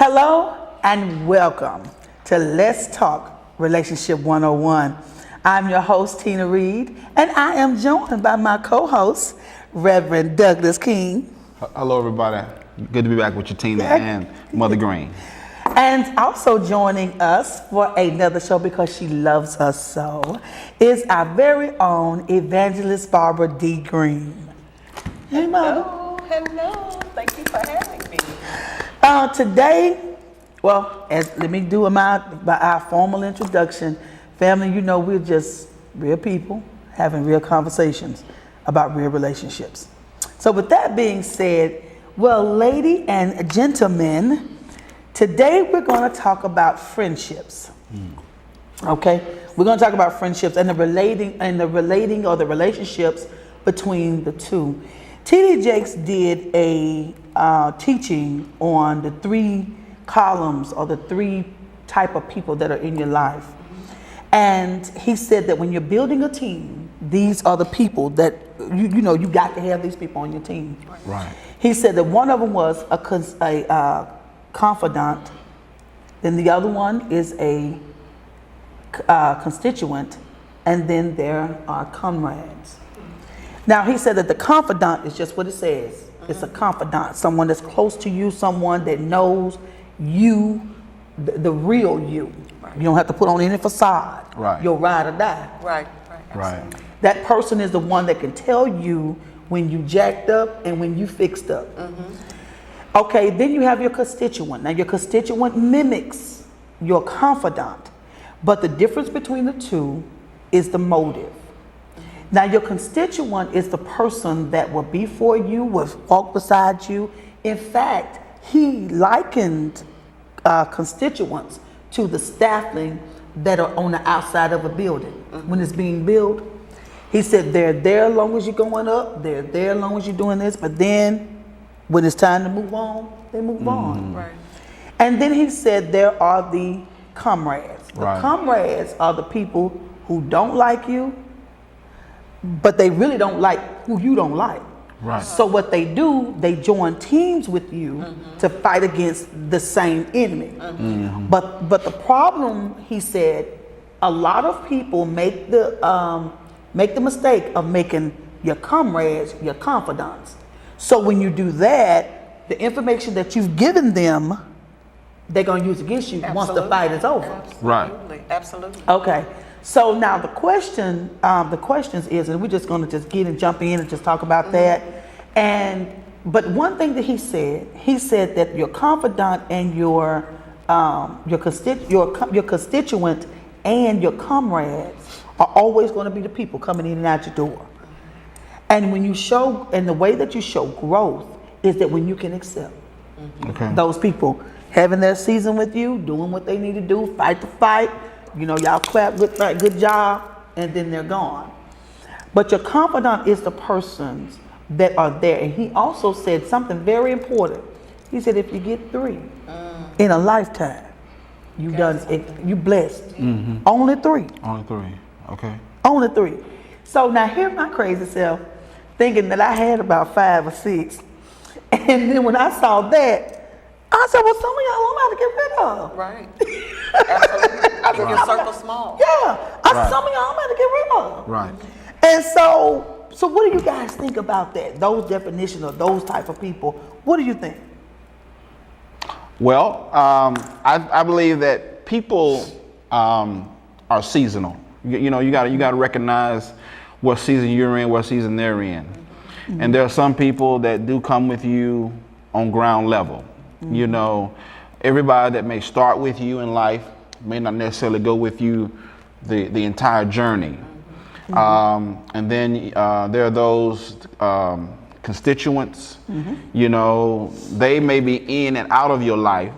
Hello and welcome to Let's Talk Relationship 101. I'm your host, Tina Reed, and I am joined by my co-host, Reverend Douglas King. Hello, everybody. Good to be back with you, Tina and Mother Green. And also joining us for another show because she loves us so is our very own Evangelist Barbara D. Green. Hey, Mother. Hello. Thank you for having me. Today, let me do our formal introduction. Family, you know we're just real people having real conversations about real relationships. So with that being said, lady and gentlemen, today we're going to talk about friendships. Okay? We're going to talk about friendships and the relating or the relationships between the two. T.D. Jakes did a teaching on the three columns or the three type of people that are in your life. And he said that when you're building a team, these are the people that, you got to have these people on your team. Right. He said that one of them was a confidant, then the other one is a constituent, and then there are comrades. Now, he said that the confidant is just what it says. It's a confidant, someone that's close to you, someone that knows you, the real you. You don't have to put on any facade. Right. You'll ride or die. Right. That person is the one that can tell you when you jacked up and when you fixed up. Okay, then you have your constituent. Now, your constituent mimics your confidant, but the difference between the two is the motive. Now, your constituent is the person that will be for you, will walk beside you. In fact, he likened constituents to the staffing that are on the outside of a building when it's being built. He said they're there as long as you're going up, they're there as long as you're doing this, but then when it's time to move on, they move on. Right. And then he said there are the comrades. The Right. comrades are the people who don't like you, but they really don't like who you don't like. Right. So what they do, they join teams with you to fight against the same enemy. But the problem, he said, a lot of people make the mistake of making your comrades your confidants. So when you do that, the information that you've given them, they're going to use against you once the fight is over. Right. Absolutely. Okay. So now the questions is, and we're just going to just jump in and just talk about that. But one thing that he said that your confidant and your constituent and your comrades are always going to be the people coming in and out your door. And when you show, and the way that you show growth is that when you can accept those people having their season with you, doing what they need to do, fight the fight. Y'all clap, good job, and then they're gone. But your confidant is the persons that are there. And he also said something very important. He said, if you get three in a lifetime, you blessed. Only three. Only three. Okay. Only three. So now here's my crazy self thinking that I had about 5 or 6. And then when I saw that, I said, well, some of y'all I'm about to get rid of. Right. Absolutely. I said, your circle small. Yeah. I said, some of y'all I'm about to get rid of. Right. And so what do you guys think about that? Those definitions of those type of people. What do you think? Well, I believe that people are seasonal. You got to recognize what season you're in, what season they're in. And there are some people that do come with you on ground level. Everybody that may start with you in life may not necessarily go with you the entire journey. And then there are those constituents, they may be in and out of your life.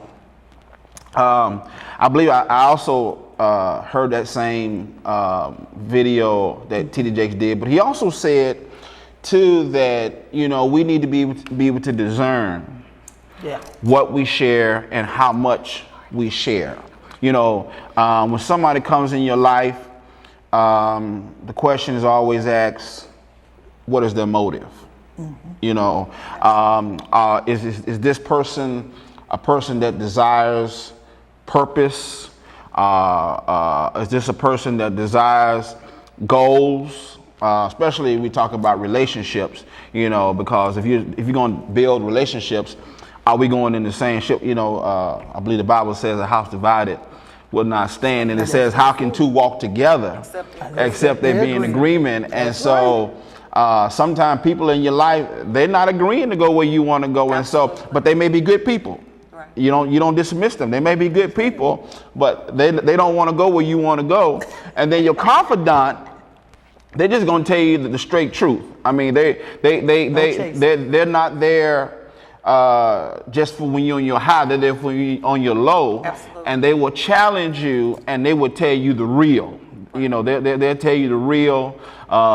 I believe I also heard that same video that T.D. Jakes did, but he also said too that, we need to be able to discern what we share and how much we share. When somebody comes in your life, the question is always asked, what is their motive? Is this person a person that desires purpose? Is this a person that desires goals? Especially we talk about relationships, you know, because if you're going to build relationships, are we going in the same ship? You know, I believe the Bible says a house divided will not stand, and it says, how can two walk together except they be in agreement? And so sometimes people in your life, they're not agreeing to go where you want to go, and so, but they may be good people. Right. You don't dismiss them. They may be good people, but they don't want to go where you want to go. And then your confidant, they're just going to tell you the straight truth. I mean, they're not there just for when you're on your high. They're there for you on your low. Absolutely. And they will challenge you, and they will tell you the real. You know, they'll tell you the real.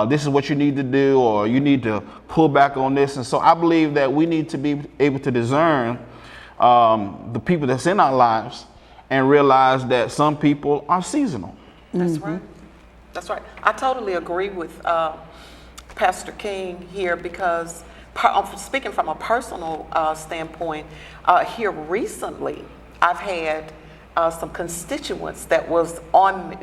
This is what you need to do, or you need to pull back on this. And so I believe that we need to be able to discern the people that's in our lives and realize that some people are seasonal. That's right. That's right. I totally agree with Pastor King here, because speaking from a personal standpoint, here recently, I've had some constituents that was on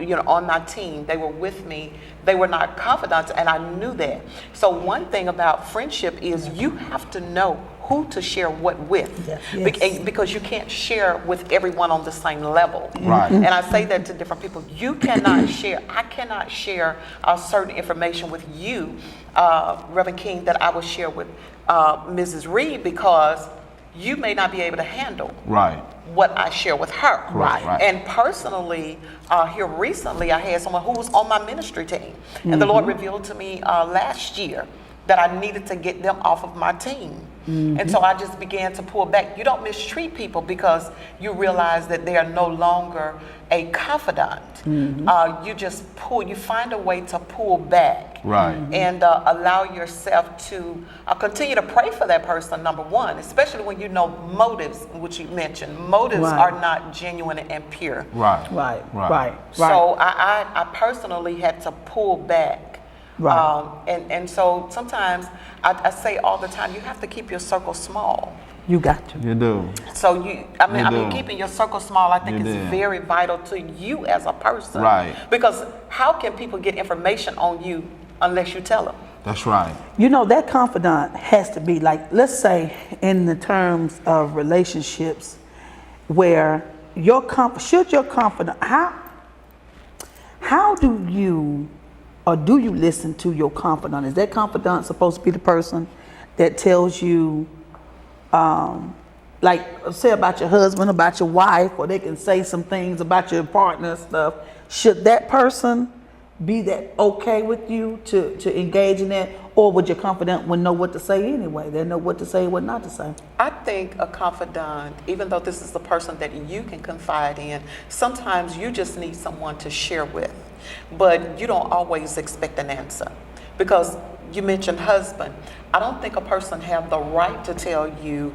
my team. They were with me. They were not confidants, and I knew that. So one thing about friendship is you have to know who to share what with. Yes. Because you can't share with everyone on the same level. Right. And I say that to different people. You cannot share, I cannot share certain information with you, Reverend King, that I will share with Mrs. Reed, because you may not be able to handle what I share with her. Right. And personally, here recently, I had someone who was on my ministry team. And the Lord revealed to me last year that I needed to get them off of my team. And so I just began to pull back. You don't mistreat people because you realize that they are no longer a confidant. You find a way to pull back. Right. And allow yourself to continue to pray for that person, number one, especially when you know motives, which you mentioned. Motives are not genuine and pure. Right. So I personally had to pull back. And so sometimes I say all the time, you have to keep your circle small. You got to. You do. So keeping your circle small, I think is very vital to you as a person. Right. Because how can people get information on you unless you tell them? That's right. You know, that confidant has to be like, let's say in the terms of relationships, where your confidant, how do you, or do you listen to your confidant? Is that confidant supposed to be the person that tells you, like say about your husband, about your wife, or they can say some things about your partner and stuff? Should that person be that okay with you to engage in that? Or would your confidant know what to say anyway? They know what to say, what not to say. I think a confidant, even though this is the person that you can confide in, sometimes you just need someone to share with. But you don't always expect an answer. Because you mentioned husband. I don't think a person have the right to tell you,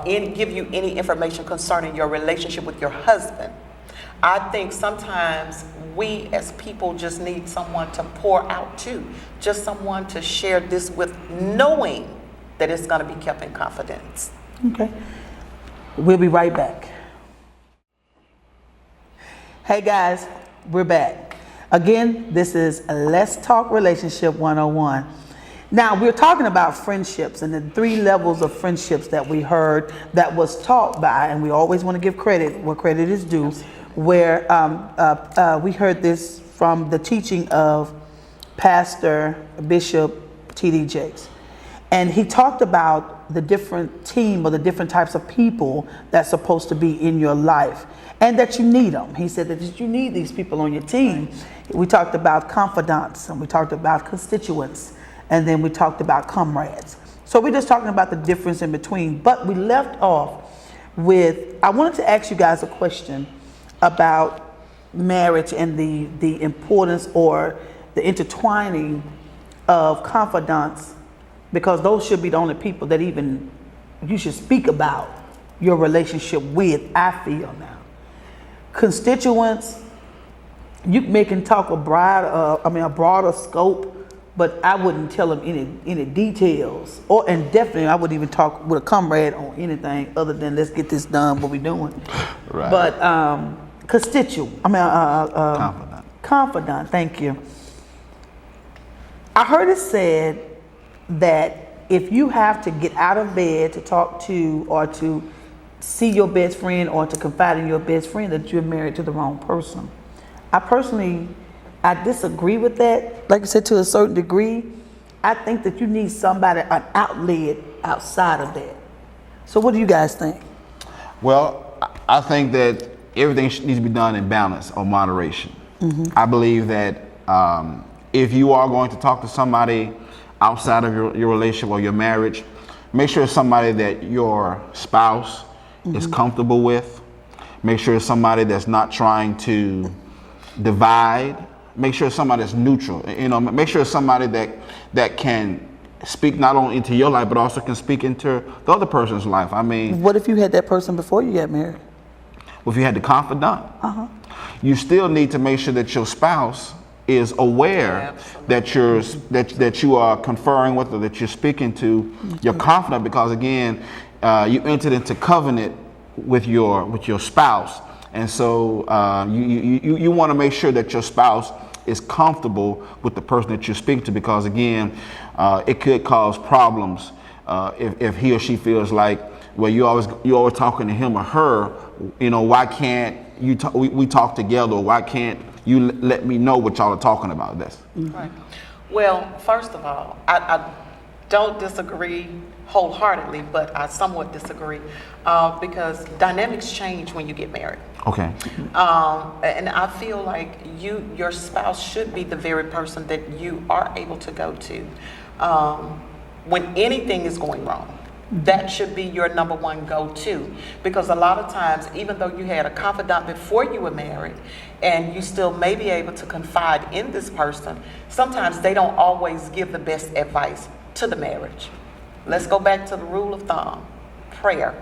give you any information concerning your relationship with your husband. I think sometimes we as people just need someone to pour out to, just someone to share this with, knowing that it's going to be kept in confidence. Okay. We'll be right back. Hey guys, we're back. Again, this is Let's Talk Relationship 101. Now, we're talking about friendships and the 3 levels of friendships that we heard that was taught by, and we always want to give credit where credit is due, where we heard this from the teaching of Pastor Bishop T.D. Jakes. And he talked about the different team or the different types of people that's supposed to be in your life and that you need them. He said that you need these people on your team. We talked about confidants, and we talked about constituents, and then we talked about comrades. So we're just talking about the difference in between. But we left off with, I wanted to ask you guys a question about marriage and the importance or the intertwining of confidants, because those should be the only people that even you should speak about your relationship with, I feel now. Constituents, you can talk a broader scope but I wouldn't tell them any details, and definitely I wouldn't even talk with a comrade on anything other than let's get this done, what we doing. Right. But confidant. Thank you. I heard it said that if you have to get out of bed to talk to or to see your best friend or to confide in your best friend, that you're married to the wrong person. I disagree with that. Like I said, to a certain degree, I think that you need somebody, an outlet outside of that. So what do you guys think? Well, I think that everything needs to be done in balance or moderation. I believe that if you are going to talk to somebody outside of your relationship or your marriage, make sure it's somebody that your spouse is comfortable with. Make sure it's somebody that's not trying to divide. Make sure it's somebody that's neutral. Make sure it's somebody that can speak not only into your life, but also can speak into the other person's life. I mean, what if you had that person before you got married? Well, if you had the confidant, you still need to make sure that your spouse is aware that you are conferring with or that you're speaking to your confidant, because again, you entered into covenant with your spouse, and so you want to make sure that your spouse is comfortable with the person that you're speaking to, because again, it could cause problems if he or she feels like, well, you're always talking to him or her. Why can't we talk together? Or why can't you let me know what y'all are talking about? This. Right. Well, first of all, I don't disagree wholeheartly, but I somewhat disagree because dynamics change when you get married. Okay. And I feel like your spouse should be the very person that you are able to go to when anything is going wrong. That should be your number one go-to, because a lot of times, even though you had a confidant before you were married and you still may be able to confide in this person, sometimes they don't always give the best advice to the marriage. Let's go back to the rule of thumb. Prayer.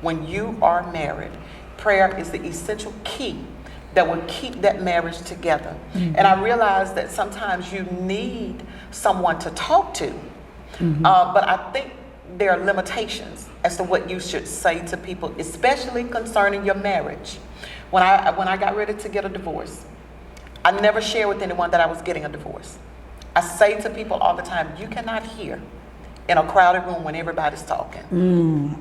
When you are married, prayer is the essential key that will keep that marriage together. And I realize that sometimes you need someone to talk to, but I think there are limitations as to what you should say to people, especially concerning your marriage. When I got ready to get a divorce, I never shared with anyone that I was getting a divorce. I say to people all the time, you cannot hear in a crowded room when everybody's talking.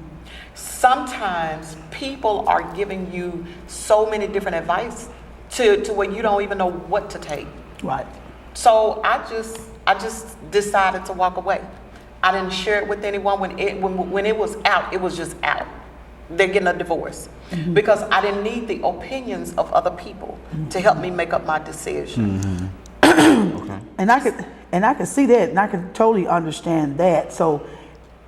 Sometimes people are giving you so many different advice to where you don't even know what to take. Right. So I just decided to walk away. I didn't share it with anyone. When it was out, it was just out. They're getting a divorce because I didn't need the opinions of other people to help me make up my decision. Okay. And I could see that, and I could totally understand that. So,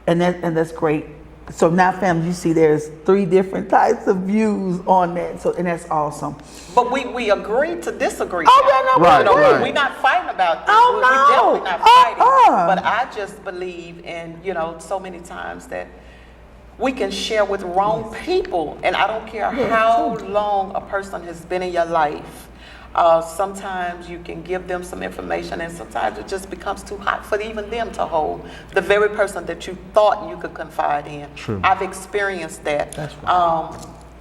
and that's great. So now, family, you see there's 3 different types of views on that. So, and that's awesome. But we agreed to disagree. Oh, yeah, no, Right. We're not fighting about this. Oh, We're no. definitely not fighting. Uh-uh. But I just believe in, so many times that we can share with wrong people. And I don't care how long a person has been in your life. Sometimes you can give them some information, and sometimes it just becomes too hot for even them to hold the very person that you thought you could confide in. True. I've experienced that. That's right.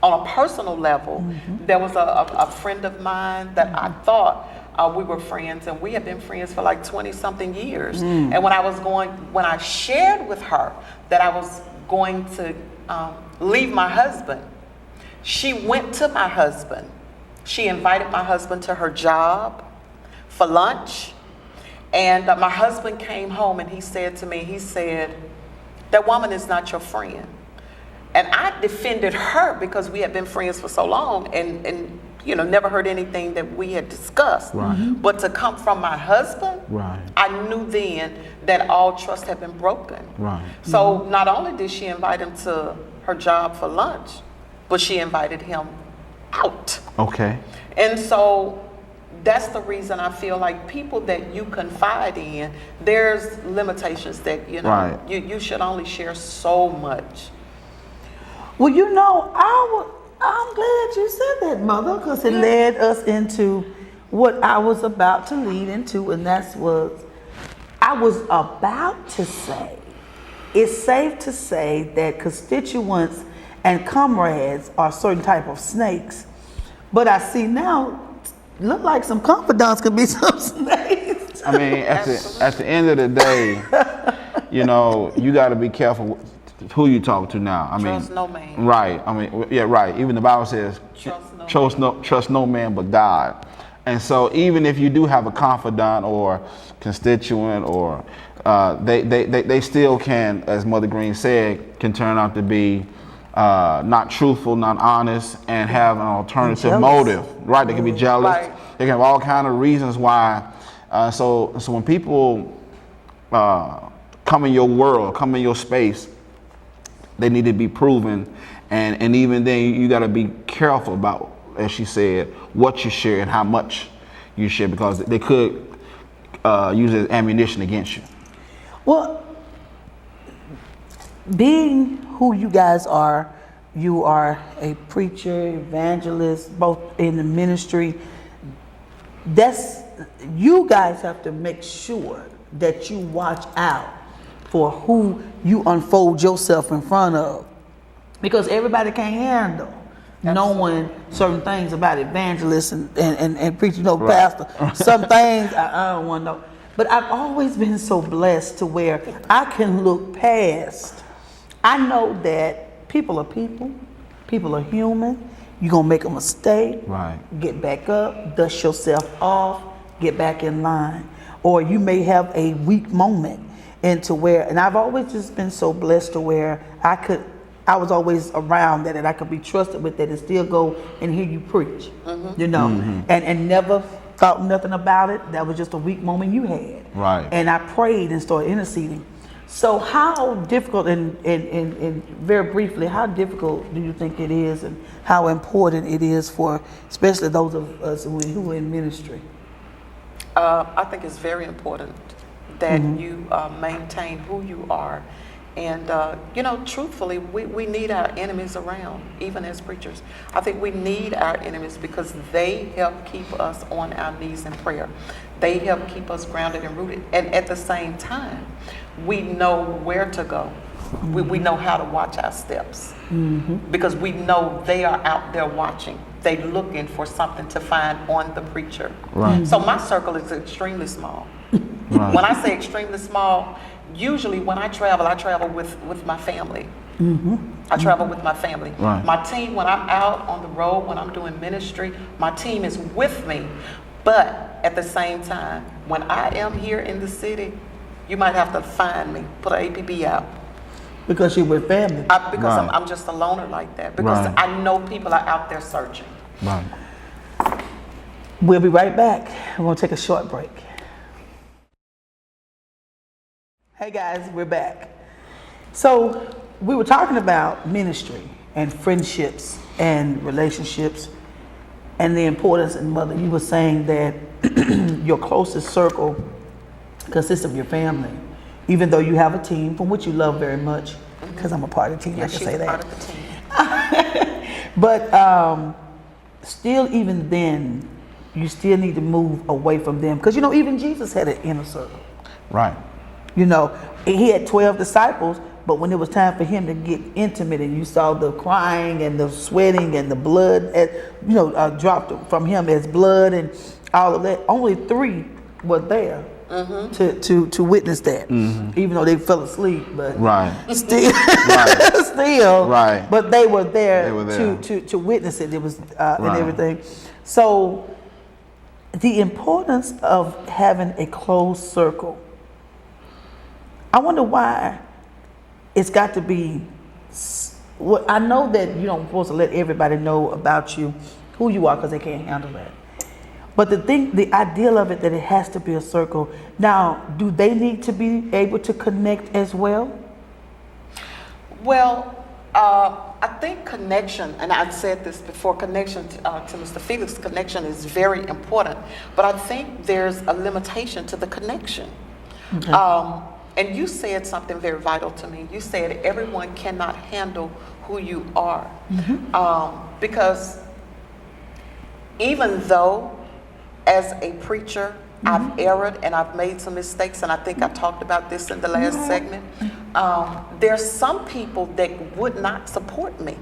On a personal level, there was a friend of mine that I thought we were friends, and we had been friends for like 20-something years. And when I shared with her that I was going to leave my husband, she went to my husband. She invited my husband to her job for lunch. And my husband came home and he said to me, that woman is not your friend. And I defended her because we had been friends for so long and never heard anything that we had discussed. Right. But to come from my husband, Right. I knew then that all trust had been broken. Right. So not only did she invite him to her job for lunch, but she invited him out. Okay. And so that's the reason I feel like people that you confide in, there's limitations that, Right. you should only share so much. Well, I'm glad you said that, Mother, because it led us into what I was about to lead into, and that was I was about to say, it's safe to say that constituents and comrades are certain type of snakes, but I see now, look like some confidants could be some snakes. I mean, at the end of the day, you know, you got to be careful who you talk to now. I mean, Trust no man. Right. I mean, yeah, right. Even the Bible says, trust no man but God. And so, even if you do have a confidant or constituent, or they still can, as Mother Green said, can turn out to be not truthful, not honest, and have an alternative motive. Right? They can be jealous. Right. They can have all kind of reasons why. So when people come in your world, come in your space, they need to be proven, and even then you got to be careful about, as she said, what you share and how much you share, because they could use it as ammunition against you. Well, being who you guys are, you are a preacher, evangelist, both in the ministry. You guys have to make sure that you watch out for who you unfold yourself in front of, because everybody can't handle knowing certain things about evangelists and preaching, pastor. Some things I don't want to know. But I've always been so blessed to where I can look past. I know that people are people. People are human. You're going to make a mistake. Right. Get back up, dust yourself off, get back in line. Or you may have a weak moment into where, and I've always just been so blessed to where I was always around that, and I could be trusted with that and still go and hear you preach, and never thought nothing about it. That was just a weak moment you had. Right. And I prayed and started interceding. So how difficult, and very briefly, how difficult do you think it is, and how important it is for especially those of us who are in ministry? I think it's very important that you maintain who you are. And, truthfully, we need our enemies around, even as preachers. I think we need our enemies because they help keep us on our knees in prayer. They help keep us grounded and rooted. And at the same time, we know where to go. We know how to watch our steps because we know they are out there watching. They're looking for something to find on the preacher. Right. So my circle is extremely small. Right. When I say extremely small, usually when I travel with my family. I travel with my family. Right. My team, when I'm out on the road, when I'm doing ministry, my team is with me. But at the same time, when I am here in the city, you might have to find me, put an APB out. Because you're with family. Because I'm just a loner like that. Because I know people are out there searching. Right. We'll be right back. We're going to take a short break. Hey guys, we're back. So we were talking about ministry and friendships and relationships and the importance. And Mother, you were saying that your closest circle consists of your family, even though you have a team from which you love very much, because I'm a part of the team. Yeah, I can she's say a that. part of the team. But still, even then, you still need to move away from them, because even Jesus had an inner circle. Right. He had 12 disciples, but when it was time for him to get intimate and you saw the crying and the sweating and the blood, dropped from him as blood and all of that, only 3 were there to witness that, even though they fell asleep, but still, but they were there, to witness it. It was and everything. So the importance of having a closed circle. I wonder why it's got to be. Well, I know that you don't supposed to let everybody know about you, who you are, because they can't handle that. But the ideal of it, that it has to be a circle. Now, do they need to be able to connect as well? Well, I think connection, and I've said this before, connection to Mr. Felix, connection is very important. But I think there's a limitation to the connection. Okay. And you said something very vital to me. You said everyone cannot handle who you are. Because even though as a preacher I've erred and I've made some mistakes, and I think I talked about this in the last segment. There's some people that would not support me.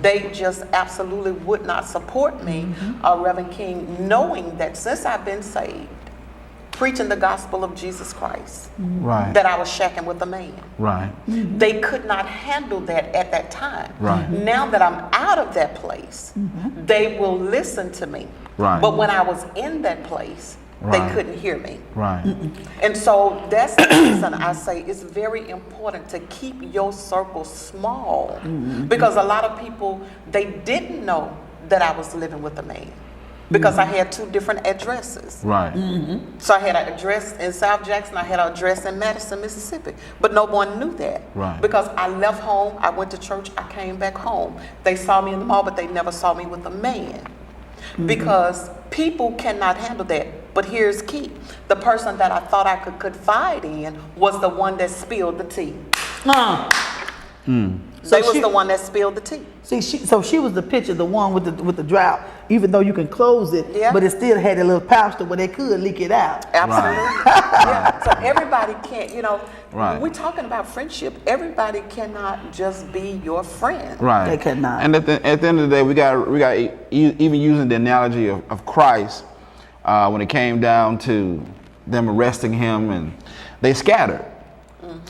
They just absolutely would not support me, Reverend King, knowing that since I've been saved, preaching the gospel of Jesus Christ, Right. that I was shacking with a man. Right. They could not handle that at that time. Right. Now that I'm out of that place, they will listen to me. Right. But when I was in that place, Right. they couldn't hear me. Right. And so that's the reason I say it's very important to keep your circle small, because a lot of people, they didn't know that I was living with a man, because I had 2 different addresses. Right. So I had an address in South Jackson, I had an address in Madison, Mississippi, but no one knew that. Right. Because I left home, I went to church, I came back home. They saw me in the mall, but they never saw me with a man. Because people cannot handle that. But here's key. The person that I thought I could confide in was the one that spilled the tea. They was the one that spilled the tea. See, she was the picture, the one with the drought. Even though you can close it, Yeah. but it still had a little pouch where they could leak it out. Absolutely. Yeah. So everybody can't, Right. we're talking about friendship. Everybody cannot just be your friend. Right. They could not. And at the end of the day, we got even using the analogy of Christ, when it came down to them arresting him, and they scattered.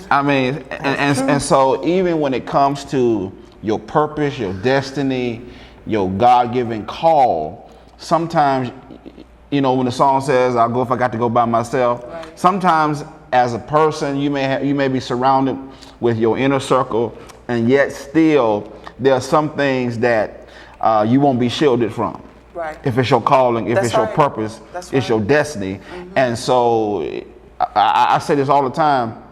I mean, and so even when it comes to your purpose, your destiny, your God-given call, sometimes, when the song says, "I'll go if I got to go by myself," Right. sometimes as a person, you may be surrounded with your inner circle, and yet still there are some things that you won't be shielded from. Right. If it's your calling, if That's it's your right. purpose, That's it's your right. destiny. And so I say this all the time.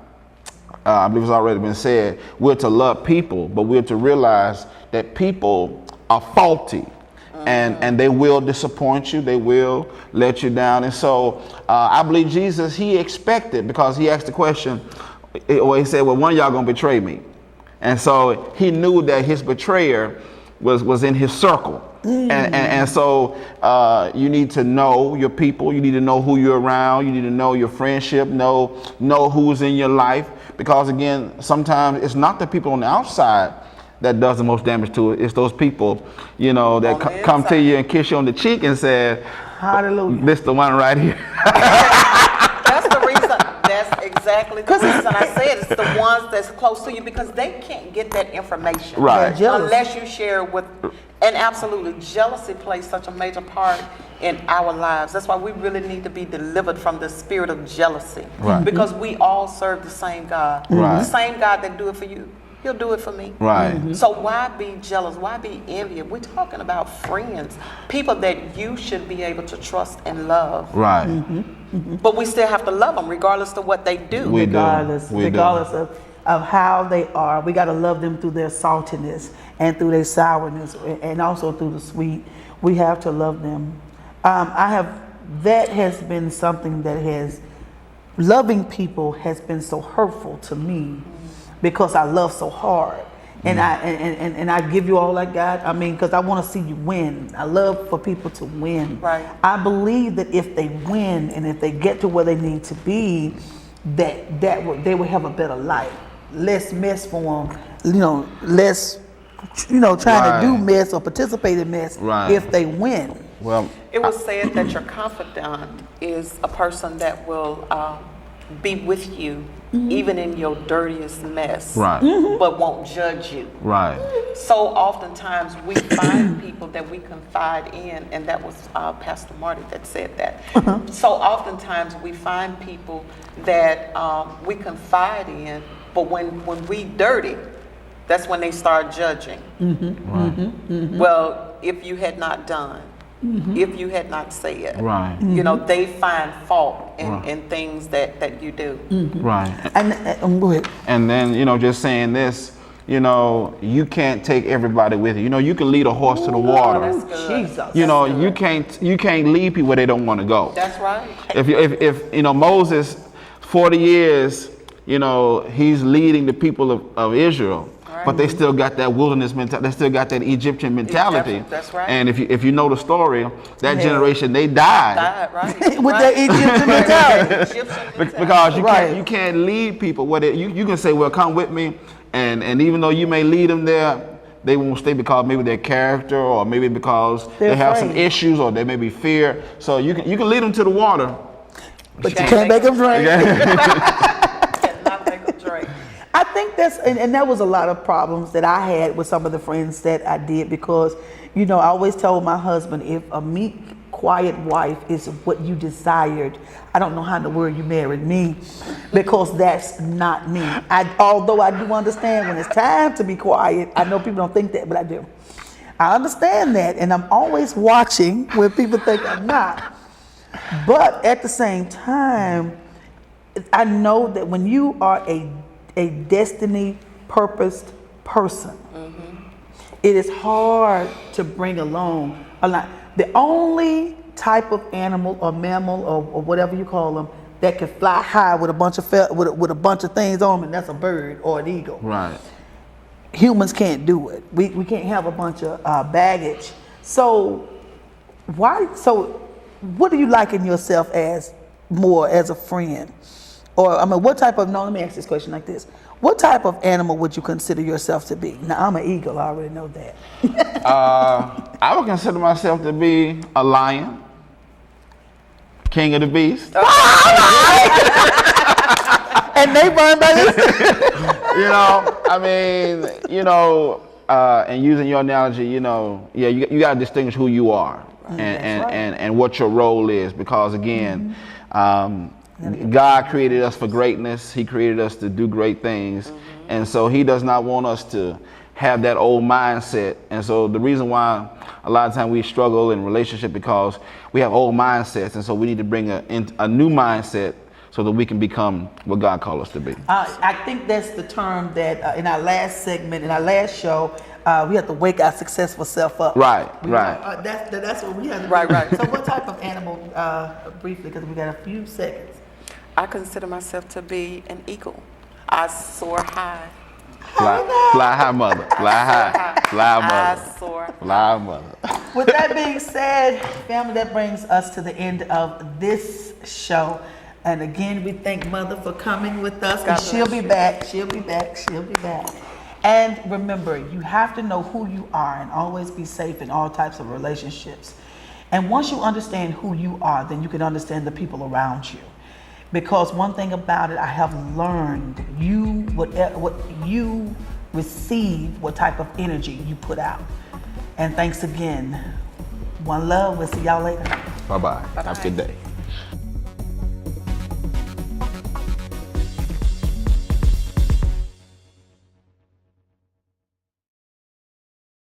I believe it's already been said. We're to love people, but we're to realize that people are faulty, and they will disappoint you. They will let you down. And so I believe Jesus, he expected, because he asked the question, or he said, well, one of y'all gonna betray me. And so he knew that his betrayer was in his circle. And so you need to know your people. You need to know who you're around. You need to know your friendship, know who's in your life. Because again, sometimes it's not the people on the outside that does the most damage to it. It's those people, that come to you and kiss you on the cheek and say, Hallelujah. this the one right here. That's the reason. That's exactly the reason I said it's the ones that's close to you, because they can't get that information. Right. They're jealous. Unless you share it with, and absolutely, jealousy plays such a major part in our lives. That's why we really need to be delivered from the spirit of jealousy. Right. Because we all serve the same God. Right. The same God that do it for you, he'll do it for me. Right. So why be jealous? Why be envious? We're talking about friends, people that you should be able to trust and love. Right. But we still have to love them regardless of what they do. We do. regardless We do. regardless of how they are. We got to love them through their saltiness and through their sourness, and also through the sweet. We have to love them. That has been something that loving people has been so hurtful to me, because I love so hard. And I give you all I got. I mean, because I want to see you win. I love for people to win. Right. I believe that if they win and if they get to where they need to be, they will have a better life. Less mess for them. Less, trying Right. to do mess or participate in mess. Right. If they win. Well, It was said that your confidant is a person that will be with you even in your dirtiest mess, right. but won't judge you. Right. So oftentimes we find people that we confide in, and that was Pastor Marty that said that. So oftentimes we find people that we confide in, but when we dirty, that's when they start judging. Well, if you had not done, if you had not said, Right. They find fault in things that you do. Right. And go ahead. And then, just saying this, you can't take everybody with you. You can lead a horse to the water. That's good. Jesus. You can't lead people where they don't want to go. That's right. If Moses, 40 years, he's leading the people of Israel. but they still got that wilderness mentality. They still got that Egyptian mentality. That's right. And if you know the story, that generation, they died. Right. With the Egyptian mentality. Because Right. you can't lead people. You can say, well, come with me, and even though you may lead them there, they won't stay because maybe their character, or maybe because they have some afraid. issues, or they may be fear. So you can lead them to the water, But you can't make them drink. Cannot make them drink. I think that's, and that was a lot of problems that I had with some of the friends that I did, because, I always told my husband, if a meek, quiet wife is what you desired, I don't know how in the world you married me, because that's not me. Although I do understand when it's time to be quiet. I know people don't think that, but I do. I understand that, and I'm always watching when people think I'm not. But at the same time, I know that when you are a destiny purposed person, it is hard to bring along a lot. The only type of animal or mammal or whatever you call them that can fly high with a bunch of with a bunch of things on them, and that's a bird or an eagle. Right. Humans can't do it. We can't have a bunch of baggage. So what do you liken yourself as more as a friend? Or what type of, let me ask this question like this. What type of animal would you consider yourself to be? Now, I'm an eagle, I already know that. I would consider myself to be a lion, king of the beast. And they run by this. And using your analogy, you got to distinguish who you are and what your role is, because again, God created us for greatness. He created us to do great things. And so he does not want us to have that old mindset. And so the reason why a lot of times we struggle in relationship, because we have old mindsets. And so we need to bring a new mindset so that we can become what God called us to be. I think that's the term that in our last segment, in our last show, we have to wake our successful self up. Right. That's what we have to do. Right. So what type of animal, briefly, because we got a few seconds. I consider myself to be an eagle. I soar high. Fly high, mother. Fly high. Fly, mother. I soar. Fly, mother. With that being said, family, that brings us to the end of this show. And again, we thank Mother for coming with us. And she'll be back. She'll be back. And remember, you have to know who you are and always be safe in all types of relationships. And once you understand who you are, then you can understand the people around you. Because one thing about it, I have learned, what you receive, what type of energy you put out. And thanks again. One love. We'll see y'all later. Bye-bye. Have a good day.